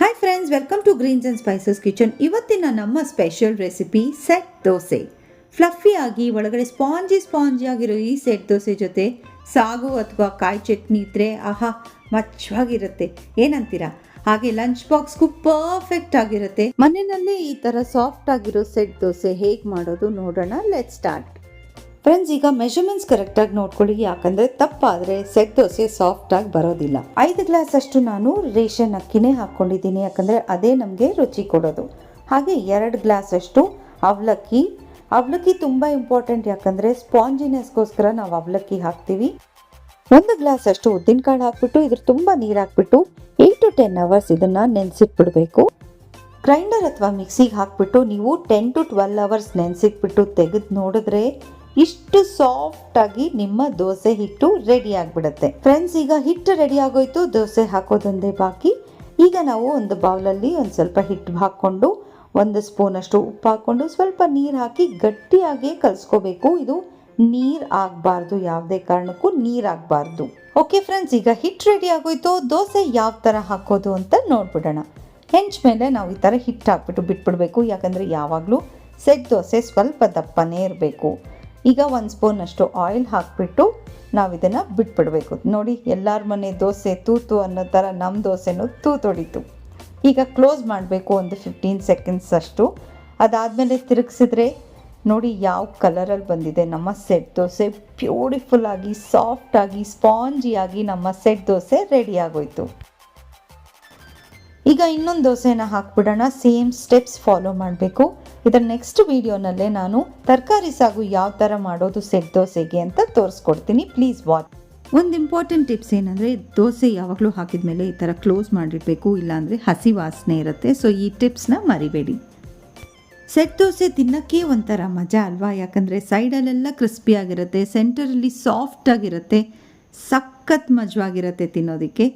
Hi friends, welcome to Greens and Spices Kitchen. ಇವತ್ತಿನ ನಮ್ಮ special recipe set dosa. Fluffy ಆಗಿ ಒಳಗಡೆ ಸ್ಪಾಂಜಿ ಆಗಿರೋ ಈ ಸೆಟ್ ದೋಸೆ ಜೊತೆ ಸಾಗು ಅಥವಾ ಕಾಯಿ ಚಟ್ನಿ ಇದ್ದರೆ ಆಹಾ ಮಚ್ಚವಾಗಿರುತ್ತೆ, ಏನಂತೀರಾ? ಹಾಗೆ ಲಂಚ್ ಬಾಕ್ಸ್ಗೂ ಪರ್ಫೆಕ್ಟ್ ಆಗಿರುತ್ತೆ. ಮನೆಯಲ್ಲೇ ಈ ಥರ ಸಾಫ್ಟ್ ಆಗಿರೋ ಸೆಟ್ ದೋಸೆ ಹೇಗೆ ಮಾಡೋದು ನೋಡೋಣ. Let start. ಫ್ರೆಂಡ್ಸ್, ಈಗ ಮೆಷರ್ಮೆಂಟ್ಸ್ ಕರೆಕ್ಟಾಗಿ ನೋಡ್ಕೊಳ್ಳಿ, ಯಾಕಂದರೆ ತಪ್ಪಾದರೆ ಸೆಟ್ ದೋಸೆ ಸಾಫ್ಟಾಗಿ ಬರೋದಿಲ್ಲ. 5 ಗ್ಲಾಸ್ ಅಷ್ಟು ನಾನು ರೇಷನ್ ಅಕ್ಕಿನೇ ಹಾಕ್ಕೊಂಡಿದ್ದೀನಿ, ಯಾಕಂದರೆ ಅದೇ ನಮಗೆ ರುಚಿ ಕೊಡೋದು. ಹಾಗೆ 2 ಗ್ಲಾಸ್ ಅಷ್ಟು ಅವಲಕ್ಕಿ ತುಂಬ ಇಂಪಾರ್ಟೆಂಟ್, ಯಾಕಂದರೆ ಸ್ಪಾಂಜಿನೆಸ್ಗೋಸ್ಕರ ನಾವು ಅವಲಕ್ಕಿ ಹಾಕ್ತೀವಿ. 1 ಗ್ಲಾಸ್ ಅಷ್ಟು ಉದ್ದಿನಕಾಳು ಹಾಕ್ಬಿಟ್ಟು ಇದ್ರ ತುಂಬ ನೀರು ಹಾಕ್ಬಿಟ್ಟು 8 to 10 ಅವರ್ಸ್ ಇದನ್ನು ನೆನೆಸಿಟ್ಬಿಡ್ಬೇಕು. ಗ್ರೈಂಡರ್ ಅಥವಾ ಮಿಕ್ಸಿಗೆ ಹಾಕ್ಬಿಟ್ಟು ನೀವು 10 to 12 ಅವರ್ಸ್ ನೆನೆಸಿಟ್ಬಿಟ್ಟು ತೆಗೆದು ನೋಡಿದ್ರೆ ಇಷ್ಟು ಸಾಫ್ಟ್ ಆಗಿ ನಿಮ್ಮ ದೋಸೆ ಹಿಟ್ಟು ರೆಡಿ ಆಗಿಬಿಡುತ್ತೆ. ಫ್ರೆಂಡ್ಸ್, ಈಗ ಹಿಟ್ಟು ರೆಡಿ ಆಗೋಯ್ತು, ದೋಸೆ ಹಾಕೋದೊಂದೇ ಬಾಕಿ. ಈಗ ನಾವು ಒಂದು ಬೌಲಲ್ಲಿ ಒಂದು ಸ್ವಲ್ಪ ಹಿಟ್ಟು ಹಾಕ್ಕೊಂಡು 1 ಸ್ಪೂನ್ ಅಷ್ಟು ಉಪ್ಪು ಹಾಕ್ಕೊಂಡು ಸ್ವಲ್ಪ ನೀರು ಹಾಕಿ ಗಟ್ಟಿಯಾಗಿ ಕಲಿಸ್ಕೋಬೇಕು. ಇದು ನೀರು ಆಗಬಾರ್ದು, ಯಾವುದೇ ಕಾರಣಕ್ಕೂ ನೀರು ಆಗಬಾರ್ದು. ಓಕೆ ಫ್ರೆಂಡ್ಸ್, ಈಗ ಹಿಟ್ಟು ರೆಡಿ ಆಗೋಯ್ತು. ದೋಸೆ ಯಾವ ಥರ ಹಾಕೋದು ಅಂತ ನೋಡ್ಬಿಡೋಣ. ಹೆಂಚ್ ಮೇಲೆ ನಾವು ಈ ಥರ ಹಿಟ್ಟು ಹಾಕ್ಬಿಟ್ಟು ಬಿಟ್ಬಿಡ್ಬೇಕು, ಯಾಕಂದರೆ ಯಾವಾಗಲೂ ಸೆಟ್ ದೋಸೆ ಸ್ವಲ್ಪ ದಪ್ಪನೇ ಇರಬೇಕು. ಈಗ 1 ಸ್ಪೂನ್ ಅಷ್ಟು ಆಯಿಲ್ ಹಾಕಿಬಿಟ್ಟು ನಾವು ಇದನ್ನು ಬಿಟ್ಬಿಡಬೇಕು. ನೋಡಿ, ಎಲ್ಲರ ಮನೆ ದೋಸೆ ತೂತು ಅನ್ನೋ ಥರ ನಮ್ಮ ದೋಸೆನೂ ತೂತೊಡಿತು. ಈಗ ಕ್ಲೋಸ್ ಮಾಡಬೇಕು ಒಂದು 15 ಸೆಕೆಂಡ್ಸ್ ಅಷ್ಟು. ಅದಾದಮೇಲೆ ತಿರುಗಿಸಿದ್ರೆ ನೋಡಿ ಯಾವ ಕಲರಲ್ಲಿ ಬಂದಿದೆ ನಮ್ಮ ಸೆಟ್ ದೋಸೆ. ಬ್ಯೂಟಿಫುಲ್ಲಾಗಿ ಸಾಫ್ಟಾಗಿ ಸ್ಪಾಂಜಿಯಾಗಿ ನಮ್ಮ ಸೆಟ್ ದೋಸೆ ರೆಡಿ ಆಗೋಯ್ತು. ಈಗ ಇನ್ನೊಂದು ದೋಸೆನ ಹಾಕ್ಬಿಡೋಣ. ಸೇಮ್ ಸ್ಟೆಪ್ಸ್ ಫಾಲೋ ಮಾಡಬೇಕು. ಇದರ ನೆಕ್ಸ್ಟ್ ವಿಡಿಯೋನಲ್ಲೇ ನಾನು ತರಕಾರಿ ಸಾಗು ಯಾವ ಥರ ಮಾಡೋದು ಸೆಟ್ ದೋಸೆಗೆ ಅಂತ ತೋರಿಸ್ಕೊಡ್ತೀನಿ, ಪ್ಲೀಸ್ ವಾಚ್. ಒಂದು ಇಂಪಾರ್ಟೆಂಟ್ ಟಿಪ್ಸ್ ಏನಂದರೆ, ದೋಸೆ ಯಾವಾಗಲೂ ಹಾಕಿದ ಮೇಲೆ ಈ ಥರ ಕ್ಲೋಸ್ ಮಾಡಿಡಬೇಕು, ಇಲ್ಲಾಂದರೆ ಹಸಿ ವಾಸನೆ ಇರುತ್ತೆ. ಸೊ ಈ ಟಿಪ್ಸ್ನ ಮರಿಬೇಡಿ. ಸೆಟ್ ದೋಸೆ ತಿನ್ನೋಕ್ಕೆ ಒಂಥರ ಮಜಾ ಅಲ್ವಾ? ಯಾಕಂದರೆ ಸೈಡಲ್ಲೆಲ್ಲ ಕ್ರಿಸ್ಪಿಯಾಗಿರುತ್ತೆ, ಸೆಂಟರಲ್ಲಿ ಸಾಫ್ಟಾಗಿರುತ್ತೆ, ಸಖತ್ ಮಜವಾಗಿರುತ್ತೆ ತಿನ್ನೋದಕ್ಕೆ.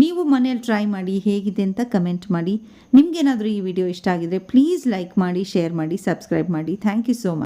ನೀವು ಮನೇಲಿ ಟ್ರೈ ಮಾಡಿ, ಹೇಗಿದೆ ಅಂತ ಕಮೆಂಟ್ ಮಾಡಿ. ನಿಮಗೇನಾದರೂ ಈ ವಿಡಿಯೋ ಇಷ್ಟ ಆಗಿದ್ರೆ ಪ್ಲೀಸ್ ಲೈಕ್ ಮಾಡಿ, ಶೇರ್ ಮಾಡಿ, ಸಬ್ಸ್ಕ್ರೈಬ್ ಮಾಡಿ. Thank you so much.